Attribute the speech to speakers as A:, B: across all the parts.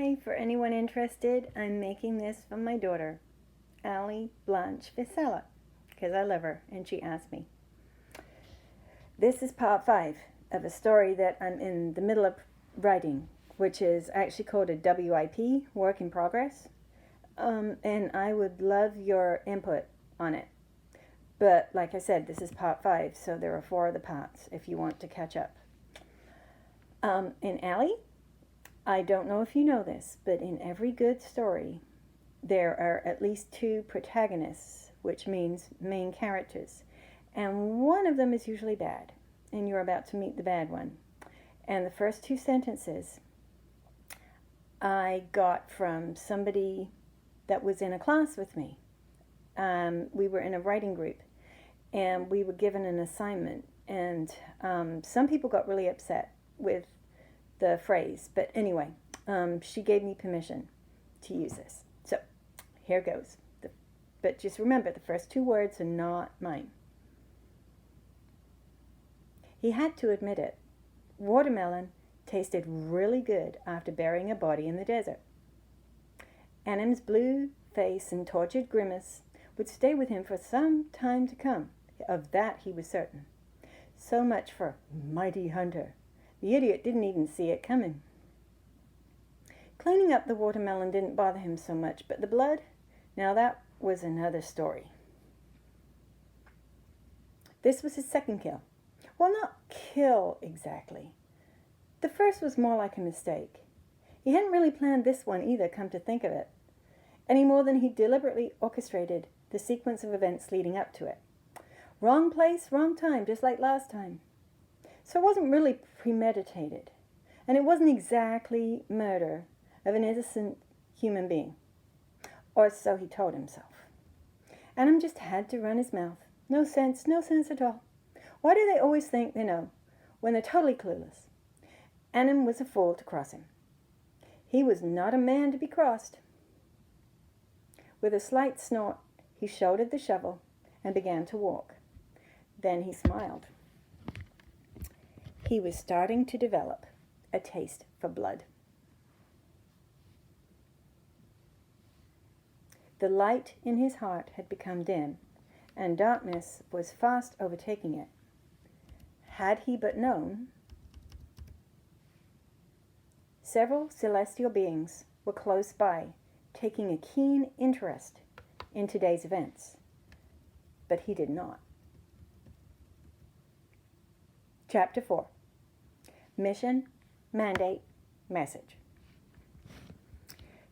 A: Hi, for anyone interested, I'm making this for my daughter, Allie Blanche Visela, because I love her and she asked me. This is part 5 of a story that I'm in the middle of writing, which is actually called a WIP, Work in Progress, and I would love your input on it. But like I said, this is part 5, so there are 4 other parts if you want to catch up. In Allie, I don't know if you know this, but in every good story, there are at least 2 protagonists, which means main characters. And one of them is usually bad, and you're about to meet the bad one. And the first 2 sentences I got from somebody that was in a class with me. We were in a writing group, and we were given an assignment. And some people got really upset with the phrase. But anyway, she gave me permission to use this. So here goes. But just remember, the first 2 words are not mine. He had to admit it. Watermelon tasted really good after burying a body in the desert. Anim's blue face and tortured grimace would stay with him for some time to come. Of that he was certain. So much for mighty hunter. The idiot didn't even see it coming. Cleaning up the watermelon didn't bother him so much, but the blood, now that was another story. This was his second kill. Well, not kill exactly. The first was more like a mistake. He hadn't really planned this one either, come to think of it, any more than he deliberately orchestrated the sequence of events leading up to it. Wrong place, wrong time, just like last time. So it wasn't really premeditated, and it wasn't exactly murder of an innocent human being, or so he told himself. Adam just had to run his mouth. No sense at all. Why do they always think they know when they're totally clueless? Adam was a fool to cross him. He was not a man to be crossed. With a slight snort, he shouldered the shovel and began to walk. Then he smiled. He was starting to develop a taste for blood. The light in his heart had become dim, and darkness was fast overtaking it. Had he but known, several celestial beings were close by, taking a keen interest in today's events. But he did not. Chapter 4. Mission, Mandate, Message.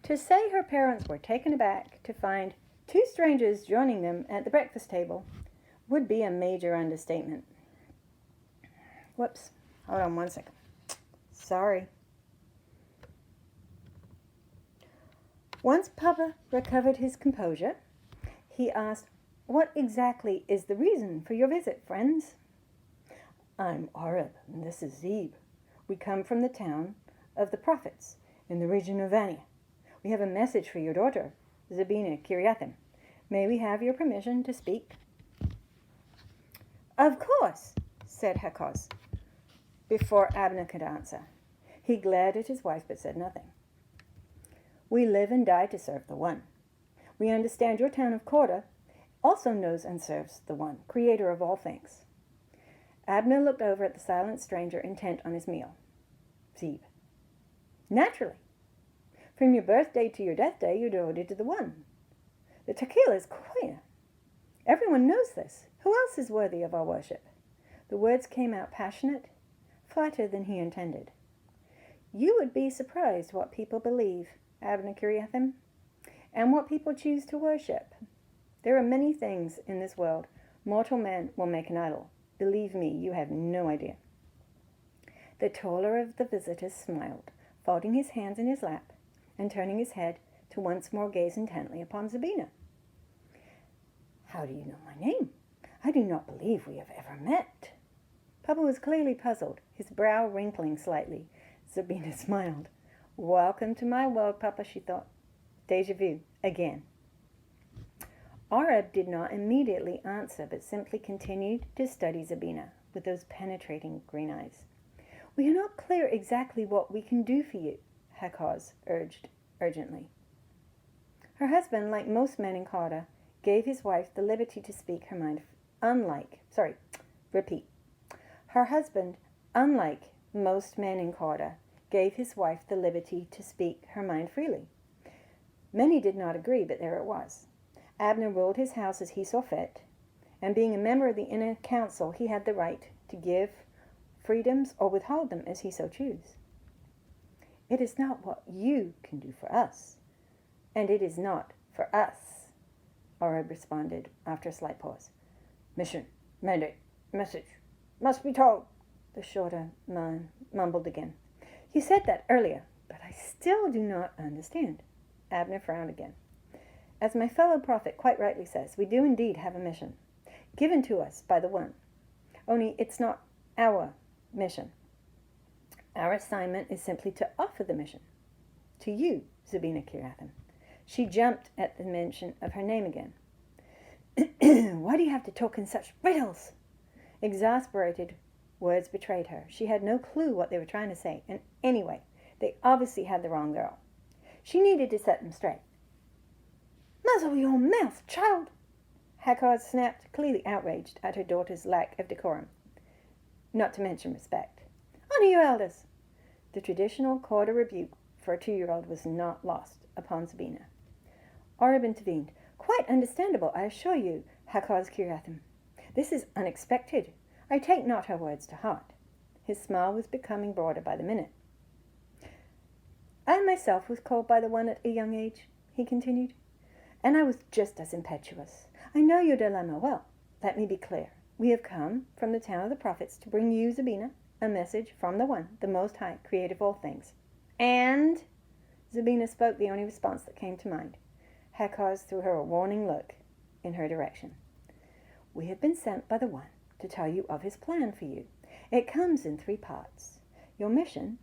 A: To say her parents were taken aback to find 2 strangers joining them at the breakfast table would be a major understatement. Whoops, hold on 1 second. Sorry. Once Papa recovered his composure, he asked, "What exactly is the reason for your visit, friends?" "I'm Arab, and this is Zeb. We come from the town of the prophets in the region of Vania. We have a message for your daughter, Zebina Kiriathim. May we have your permission to speak?" "Of course," said Hakos, before Abner could answer. He glared at his wife but said nothing. "We live and die to serve the One. We understand your town of Korda also knows and serves the One, creator of all things." Abner looked over at the silent stranger, intent on his meal. "Zeb, naturally. From your birthday to your death day, you're devoted to the One. The tequila is clear. Everyone knows this. Who else is worthy of our worship?" The words came out passionate, flatter than he intended. "You would be surprised what people believe, Abner Kiriathim, and what people choose to worship. There are many things in this world mortal man will make an idol. Believe me, you have no idea." The taller of the visitors smiled, folding his hands in his lap and turning his head to once more gaze intently upon Sabina. "How do you know my name? I do not believe we have ever met." Papa was clearly puzzled, his brow wrinkling slightly. Sabina smiled. "Welcome to my world, Papa," she thought. Deja vu, again. Arab did not immediately answer, but simply continued to study Zebina with those penetrating green eyes. "We are not clear exactly what we can do for you," Hakaz urged urgently. Her husband, like most men in Carter, gave his wife the liberty to speak her mind. Her husband, unlike most men in Carter, gave his wife the liberty to speak her mind freely. Many did not agree, but there it was. Abner ruled his house as he saw fit, and being a member of the inner council, he had the right to give freedoms or withhold them as he so chose. It is not what you can do for us, and it is not for us, Oreb responded after a slight pause. Mission, mandate, message, must be told, the shorter man mumbled again. You said that earlier, but I still do not understand. Abner frowned again. As my fellow prophet quite rightly says, we do indeed have a mission, given to us by the One. Only it's not our mission. Our assignment is simply to offer the mission. To you, Zebina Kirathim. She jumped at the mention of her name again. Why do you have to talk in such riddles? Exasperated words betrayed her. She had no clue what they were trying to say, and anyway, they obviously had the wrong girl. She needed to set them straight. Muzzle your mouth, child! Hakaz snapped, clearly outraged at her daughter's lack of decorum, not to mention respect. Honor your elders! The traditional Carter rebuke for a 2-year-old was not lost upon Sabina. Oreb intervened. Quite understandable, I assure you, Hakaz Kirathim. This is unexpected. I take not her words to heart. His smile was becoming broader by the minute. I myself was called by the One at a young age, he continued, and I was just as impetuous. I know your dilemma well. Let me be clear. We have come from the town of the prophets to bring you, Zebina, a message from the One, the Most High, creator of all things. And Zebina spoke the only response that came to mind. Hakaz threw her a warning look in her direction. We have been sent by the One to tell you of his plan for you. It comes in 3 parts. Your mission...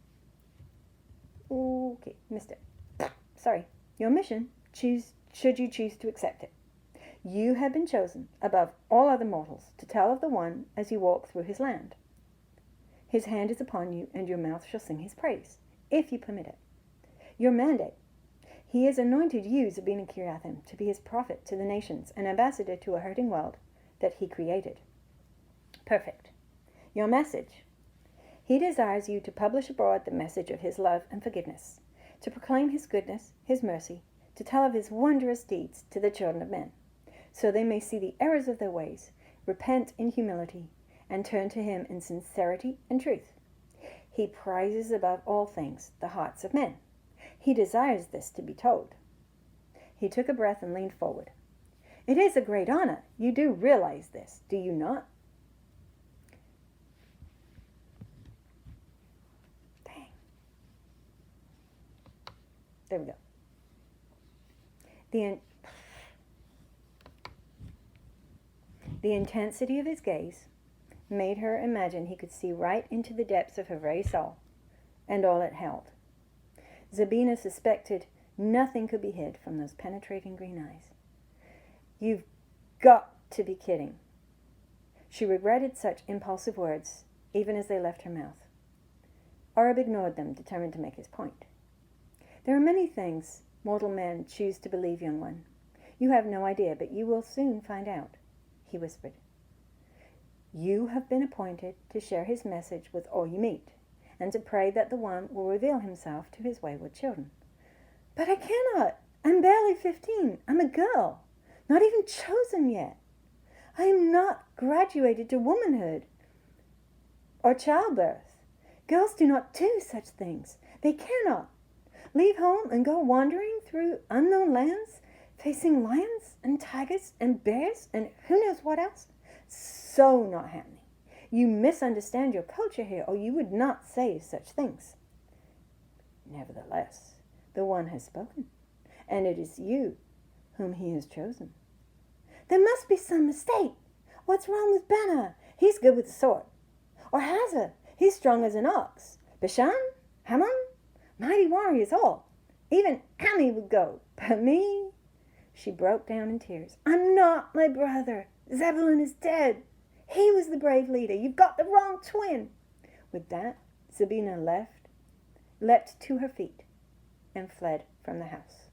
A: Okay, missed it. Sorry. Your mission, should you choose to accept it. You have been chosen, above all other mortals, to tell of the One as you walk through his land. His hand is upon you, and your mouth shall sing his praise, if you permit it. Your mandate. He has anointed you, Zebina Kirathim, to be his prophet to the nations, an ambassador to a hurting world that he created. Perfect. Your message. He desires you to publish abroad the message of his love and forgiveness, to proclaim his goodness, his mercy, to tell of his wondrous deeds to the children of men, so they may see the errors of their ways, repent in humility, and turn to him in sincerity and truth. He prizes above all things the hearts of men. He desires this to be told. He took a breath and leaned forward. It is a great honor. You do realize this, do you not? Dang. There we go. The intensity of his gaze made her imagine he could see right into the depths of her very soul and all it held. Zebina suspected nothing could be hid from those penetrating green eyes. You've got to be kidding. She regretted such impulsive words, even as they left her mouth. Oreb ignored them, determined to make his point. There are many things mortal men choose to believe, young one. You have no idea, but you will soon find out, he whispered. You have been appointed to share his message with all you meet, and to pray that the One will reveal himself to his wayward children. But I cannot. I'm barely 15. I'm a girl, not even chosen yet. I am not graduated to womanhood or childbirth. Girls do not do such things. They cannot. Leave home and go wandering through unknown lands, facing lions and tigers and bears and who knows what else? So not happening. You misunderstand your culture here, or you would not say such things. Nevertheless, the One has spoken, and it is you whom he has chosen. There must be some mistake. What's wrong with Banner? He's good with the sword. Or Hazar? He's strong as an ox. Bashan? Haman? Mighty warriors all. Even Ami would go. But me? She broke down in tears. I'm not my brother. Zebulun is dead. He was the brave leader. You've got the wrong twin. With that, Sabina leapt to her feet. and fled from the house.